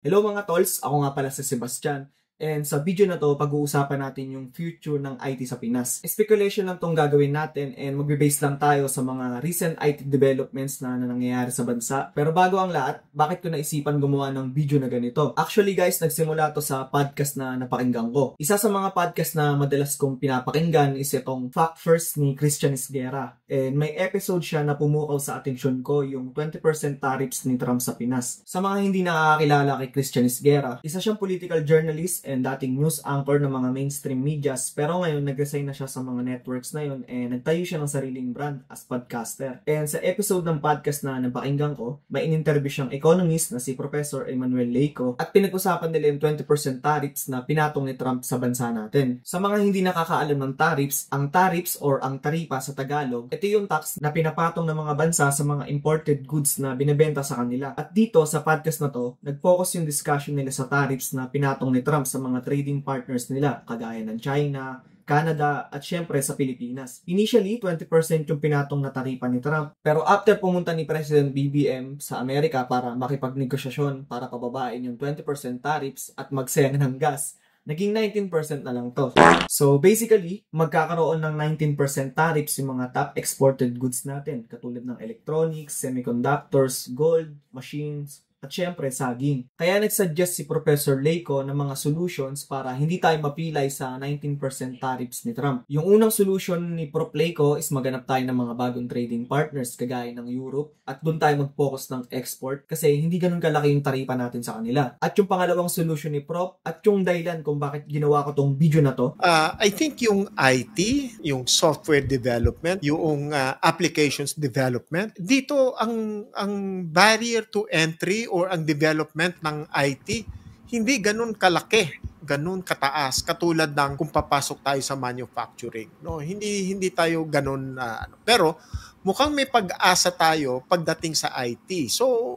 Hello mga tolls, ako nga pala si Sebastian. And sa video na to, pag-uusapan natin yung future ng IT sa Pinas. Speculation lang tong gagawin natin and magbe-base lang tayo sa mga recent IT developments na nangyayari sa bansa. Pero bago ang lahat, bakit ko naisipan gumawa ng video na ganito? Actually guys, nagsimula to sa podcast na napakinggan ko. Isa sa mga podcast na madalas kong pinapakinggan is itong Fact First ni Christian Esguerra. And may episode siya na pumukaw sa atensyon ko, yung 20% tariffs ni Trump sa Pinas. Sa mga hindi nakakakilala kay Christian Esguerra, isa siyang political journalist and dating news anchor ng mga mainstream medias, pero ngayon nag-resign na siya sa mga networks na yun and nagtayo siya ng sariling brand as podcaster. And sa episode ng podcast na napakinggan ko, may in-interview siyang economist na si Professor Emmanuel Leyco at pinag-usapan nila yung 20% tariffs na pinatong ni Trump sa bansa natin. Sa mga hindi nakakaalam ng tariffs, ang tariffs or ang taripa sa Tagalog, ito yung tax na pinapatong ng mga bansa sa mga imported goods na binebenta sa kanila. At dito sa podcast na to, nag-focus yung discussion nila sa tariffs na pinatong ni Trump sa mga trading partners nila kagaya ng China, Canada, at syempre sa Pilipinas. Initially, 20% yung pinatong na taripa ni Trump. Pero after pumunta ni President BBM sa Amerika para makipagnegosasyon para pababain yung 20% tariffs at magsayang ng gas, naging 19% na lang to. So basically, magkakaroon ng 19% tariffs yung mga top exported goods natin, katulad ng electronics, semiconductors, gold, machines, at syempre saging. Kaya nagsuggest si Professor Leyco ng mga solutions para hindi tayo mapilay sa 19% tariffs ni Trump. Yung unang solution ni Prof. Leyco is maganap tayo ng mga bagong trading partners kagaya ng Europe at doon tayo mag-focus ng export kasi hindi ganun kalaki yung taripa natin sa kanila. At yung pangalawang solution ni Prof. At yung dahilan kung bakit ginawa ko tong video na to, I think yung IT, yung software development, yung applications development, dito ang barrier to entry or ang development ng IT, hindi ganun kalaki, ganun kataas, katulad ng kung papasok tayo sa manufacturing. No, hindi tayo ganun. Pero mukhang may pag-asa tayo pagdating sa IT. So,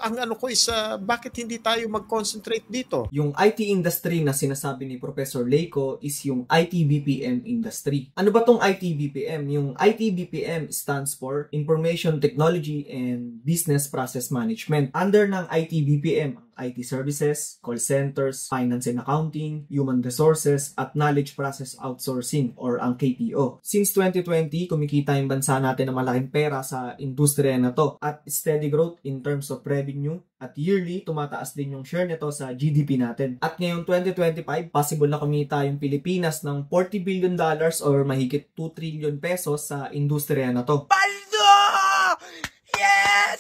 ang ano ko is, bakit hindi tayo mag-concentrate dito? Yung IT industry na sinasabi ni Professor Leyco is yung IT BPM industry. Ano ba tong IT BPM? Yung IT BPM stands for Information Technology and Business Process Management. Under ng IT BPM, IT services, call centers, finance and accounting, human resources, at knowledge process outsourcing or ang KPO. Since 2020, kumikita yung bansa natin ng malaking pera sa industriya na to at steady growth in terms of revenue at yearly tumataas din yung share nito sa GDP natin. At ngayong 2025, possible na kumita yung Pilipinas ng $40 billion or mahigit 2 trillion pesos sa industriya na to.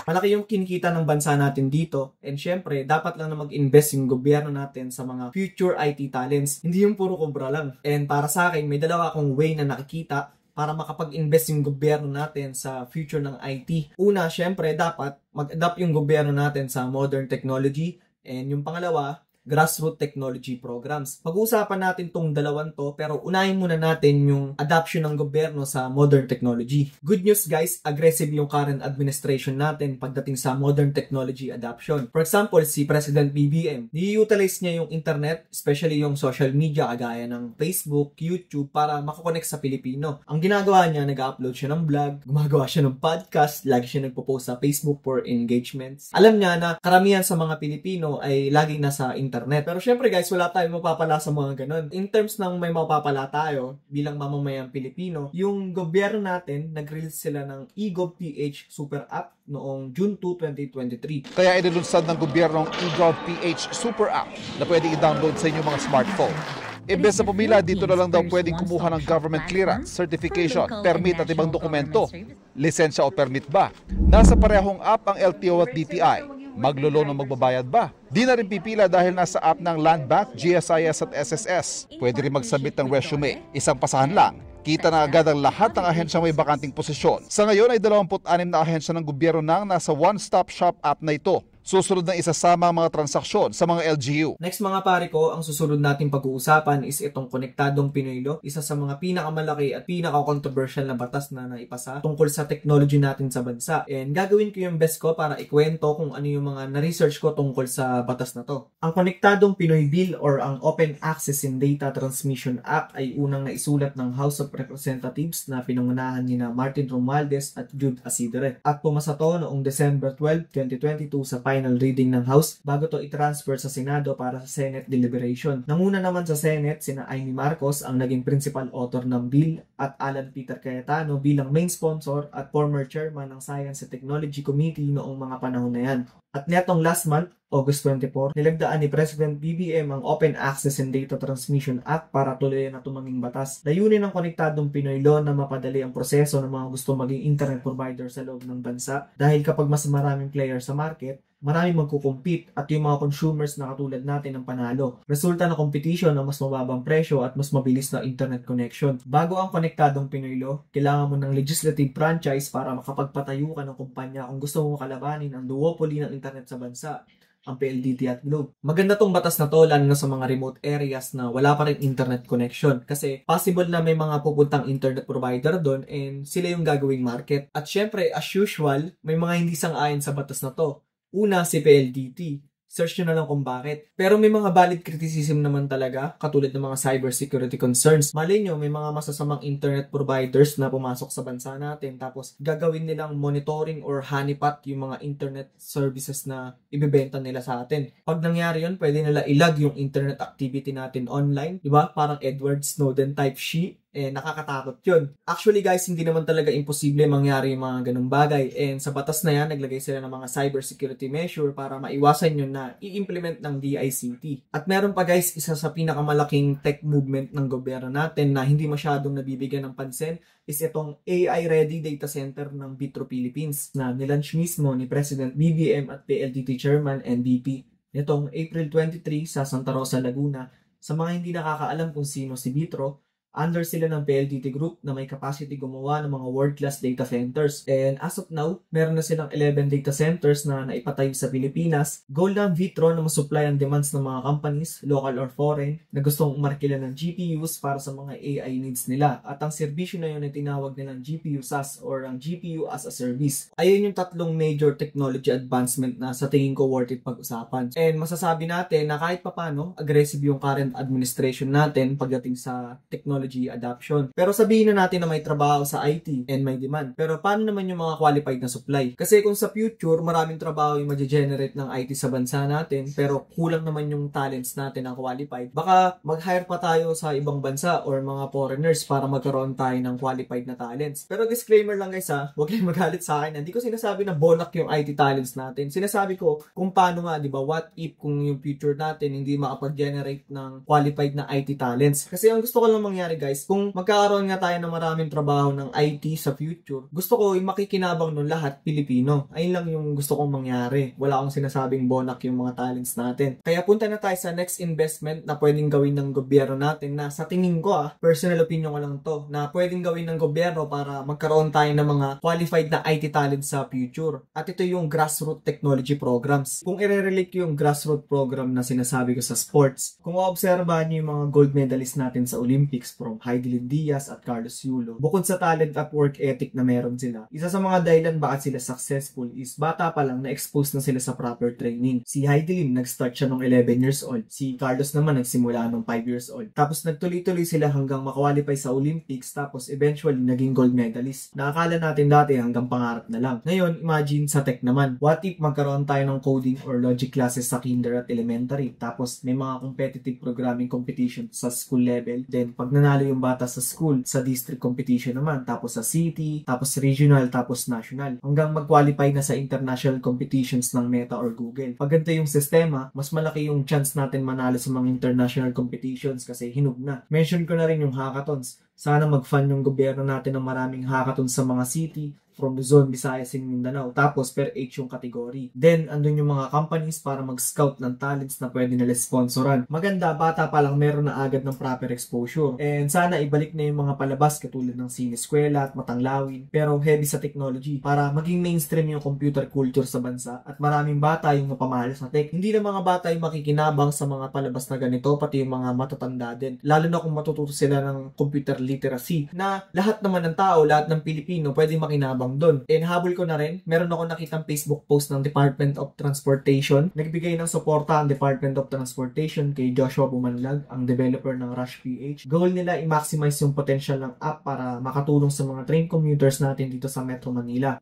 Malaki yung kinikita ng bansa natin dito and syempre dapat lang na mag-invest yung gobyerno natin sa mga future IT talents, hindi yung puro kubra lang. And para sa akin, may dalawa akong way na nakikita para makapag-invest yung gobyerno natin sa future ng IT. Una, syempre dapat mag-adapt yung gobyerno natin sa modern technology and yung pangalawa, grassroots technology programs. Pag-uusapan natin tong dalawang to pero unahin muna natin yung adoption ng gobyerno sa modern technology. Good news guys, aggressive yung current administration natin pagdating sa modern technology adoption. For example, si President BBM, ni-utilize niya yung internet, especially yung social media kagaya ng Facebook, YouTube para makakonect sa Pilipino. Ang ginagawa niya, nag-upload siya ng vlog, gumagawa siya ng podcast, lagi siya nagpo-post sa Facebook for engagements. Alam niya na karamihan sa mga Pilipino ay laging nasa internet. Pero syempre guys, wala tayong mapapala sa mga ganun. In terms ng may mapapala tayo bilang mamamayang Pilipino, yung gobyerno natin, nag-release sila ng eGov.ph Super App noong June 2, 2023. Kaya inilunsad ng gobyernong eGov.ph Super App na pwede i-download sa inyong mga smartphone. Imbes na pumila, dito na lang daw pwedeng kumuha ng government clearance, certification, permit at ibang dokumento. Lisensya o permit ba? Nasa parehong app ang LTO at DTI. Magloloan o magbabayad ba? Di na rin pipila dahil nasa app ng Land Bank, GSIS at SSS. Pwede rin mag-submit ng resume. Isang pasahan lang. Kita na agad ang lahat ng ahensyang may bakanting posisyon. Sa ngayon ay 26 na ahensya ng gobyerno nang nasa one-stop shop app na ito. Susunod na isasama ang mga transaksyon sa mga LGU. Next mga pare ko, ang susunod nating pag-uusapan is itong Konektadong Pinoy Law, isa sa mga pinakamalaki at pinaka-controversial na batas na naipasa tungkol sa technology natin sa bansa. And gagawin ko yung best ko para ikwento kung ano yung mga na-research ko tungkol sa batas na to. Ang Konektadong Pinoy Bill or ang Open Access in Data Transmission Act ay unang naisulat ng House of Representatives na pinangunahan nina Martin Romualdez at Jude Asidre. At pumasa to noong December 12, 2022 sa final reading ng House bago to i-transfer sa Senado para sa Senate deliberation. Nanguna naman sa Senate sina Amy Marcos ang naging principal author ng bill at Alan Peter Cayetano bilang main sponsor at former chairman ng Science and Technology Committee noong mga panahon na yan. At netong last month, August 24, nilagdaan ni President BBM ang Open Access and Data Transmission Act para tuluyan na tumanging batas. Layunin ng Konektadong Pinoy Law na mapadali ang proseso ng mga gusto maging internet provider sa loob ng bansa dahil kapag mas maraming player sa market, maraming magkukumpete at yung mga consumers na katulad natin ang panalo. Resulta ng competition na mas mababang presyo at mas mabilis na internet connection. Bago ang Konektadong Pinoy Law, kailangan mo ng legislative franchise para makapagpatayo ka ng kumpanya kung gusto mo kalabanin ang duopoly ng internet sa bansa, ang PLDT at Globe. Maganda tong batas na to lalo na sa mga remote areas na wala pa rin internet connection kasi possible na may mga pupuntang internet provider doon and sila yung gagawing market. At syempre, as usual, may mga hindi sang-ayon sa batas na to. Una, si PLDT. Search nyo na lang kung bakit. Pero may mga valid criticism naman talaga, katulad ng mga cybersecurity concerns. Malay nyo, may mga masasamang internet providers na pumasok sa bansa natin tapos gagawin nilang monitoring or honeypot yung mga internet services na ibebenta nila sa atin. Pag nangyari yun, pwede nila ilag yung internet activity natin online. Diba? Parang Edward Snowden type shit. Nakakatakot yun. Actually guys, hindi naman talaga imposible mangyari yung mga ganung bagay. And sa batas na yan, naglagay sila ng mga cybersecurity measure para maiwasan yun na i-implement ng DICT. At meron pa guys, isa sa pinakamalaking tech movement ng gobyerno natin na hindi masyadong nabibigyan ng pansin is itong AI-ready data center ng Vitro Philippines na nilaunch mismo ni President BBM at PLDT Chairman NBP. Nitong April 23 sa Santa Rosa, Laguna. Sa mga hindi nakakaalam kung sino si Vitro, under sila ng PLDT Group na may capacity gumawa ng mga world-class data centers. And as of now, meron na silang 11 data centers na naipatayo sa Pilipinas. Goal ng Vitro na masupply ang demands ng mga companies, local or foreign, na gustong umarkila ng GPUs para sa mga AI needs nila. At ang serbisyo na yun ay tinawag nilang GPU SaaS or ang GPU as a Service. Ayun yung tatlong major technology advancement na sa tingin ko worth it pag-usapan. And masasabi natin na kahit papano, aggressive yung current administration natin pagdating sa technology adoption. Pero sabihin na natin na may trabaho sa IT and may demand. Pero paano naman yung mga qualified na supply? Kasi kung sa future, maraming trabaho yung ma-generate ng IT sa bansa natin, pero kulang naman yung talents natin na qualified. Baka mag-hire pa tayo sa ibang bansa or mga foreigners para magkaroon tayo ng qualified na talents. Pero disclaimer lang guys huwag kayong magalit sa akin. Hindi ko sinasabi na bonak yung IT talents natin. Sinasabi ko kung paano nga, di ba, what if kung yung future natin hindi makapag-generate ng qualified na IT talents. Kasi ang gusto ko lang mangyari guys, kung magkakaroon nga tayo ng maraming trabaho ng IT sa future, gusto ko yung makikinabang nun lahat Pilipino. Ayun lang yung gusto kong mangyari. Wala akong sinasabing bonak yung mga talents natin. Kaya punta na tayo sa next investment na pwedeng gawin ng gobyerno natin na sa tingin ko personal opinion ko lang to, na pwedeng gawin ng gobyerno para magkaroon tayo ng mga qualified na IT talents sa future. At ito yung grassroots technology programs. Kung i-relate ko yung grassroots program na sinasabi ko sa sports, kung maobserbahan nyo yung mga gold medalists natin sa Olympics from Heidelin Diaz at Carlos Yulo, bukod sa talent at work ethic na meron sila, isa sa mga dahilan bakit sila successful is bata pa lang na-expose na sila sa proper training. Si Heidelin, nag-start siya nung 11 years old. Si Carlos naman, nagsimula nung 5 years old. Tapos nagtuloy-tuloy sila hanggang makwalify sa Olympics, tapos eventually naging gold medalist. Nakakala natin dati hanggang pangarap na lang. Ngayon, imagine sa tech naman. What if magkaroon tayo ng coding or logic classes sa kinder at elementary, tapos may mga competitive programming competition sa school level, then pag nanalo yung bata sa school, sa district competition naman, tapos sa city, tapos regional, tapos national, hanggang mag-qualify na sa international competitions ng Meta or Google. Pag ganito yung sistema, mas malaki yung chance natin manalo sa mga international competitions kasi hinug na. Mention ko na rin yung hackathons. Sana mag-fund yung gobyerno natin ng maraming hackathons sa mga city, from Luzon, Visayas, and Mindanao. Tapos, per age yung category. Then, andun yung mga companies para mag-scout ng talents na pwede nila sponsoran. Maganda, bata pa lang meron na agad ng proper exposure. And sana ibalik na yung mga palabas katulad ng Sineskwela at Matanglawin. Pero heavy sa technology para maging mainstream yung computer culture sa bansa at maraming bata yung mapamahal sa tech. Hindi na mga bata yung makikinabang sa mga palabas na ganito, pati yung mga matatanda din. Lalo na kung matututo sila ng computer literacy na lahat naman ng tao, lahat ng Pilipino pwede makinabang doon. And habol ko na rin, meron ako nakitang Facebook post ng Department of Transportation. Nagbigay ng suporta ang Department of Transportation kay Joshua Bumanlag, ang developer ng Rush PH. Goal nila i-maximize yung potential ng app para makatulong sa mga train commuters natin dito sa Metro Manila.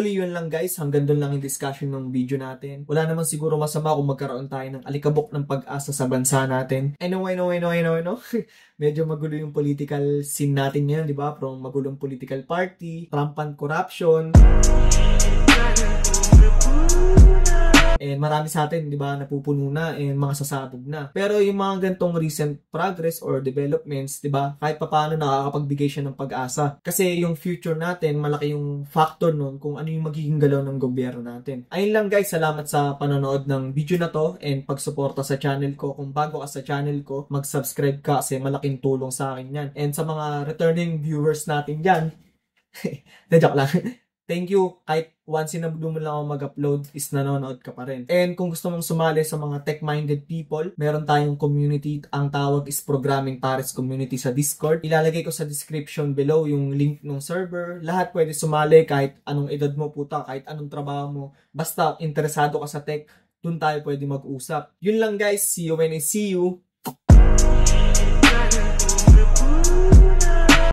Usually, yun lang guys. Hanggang doon lang yung discussion ng video natin. Wala naman siguro masama kung magkaroon tayo ng alikabok ng pag-asa sa bansa natin. I know. Medyo magulo yung political scene natin ngayon, di ba? From magulong political party, rampant corruption. And marami sa atin, di ba, napupuno na and mga sasabog na. Pero yung mga gantong recent progress or developments, di ba, kahit papaano nakakapagbigay siya ng pag-asa. Kasi yung future natin, malaki yung factor nun kung ano yung magiging galaw ng gobyerno natin. Ayun lang guys, salamat sa panonood ng video na to and pagsuporta sa channel ko. Kung bago ka sa channel ko, mag-subscribe ka kasi malaking tulong sa akin yan. And sa mga returning viewers natin dyan, joke lang. Thank you. Kahit once in a blue moon lang ako mag-upload is nanonood ka pa rin. And kung gusto mong sumali sa mga tech-minded people, meron tayong community. Ang tawag is Programming Pares Community sa Discord. Ilalagay ko sa description below yung link ng server. Lahat pwede sumali kahit anong edad mo puta, kahit anong trabaho mo. Basta interesado ka sa tech, dun tayo pwede mag-usap. Yun lang guys. See you when I see you.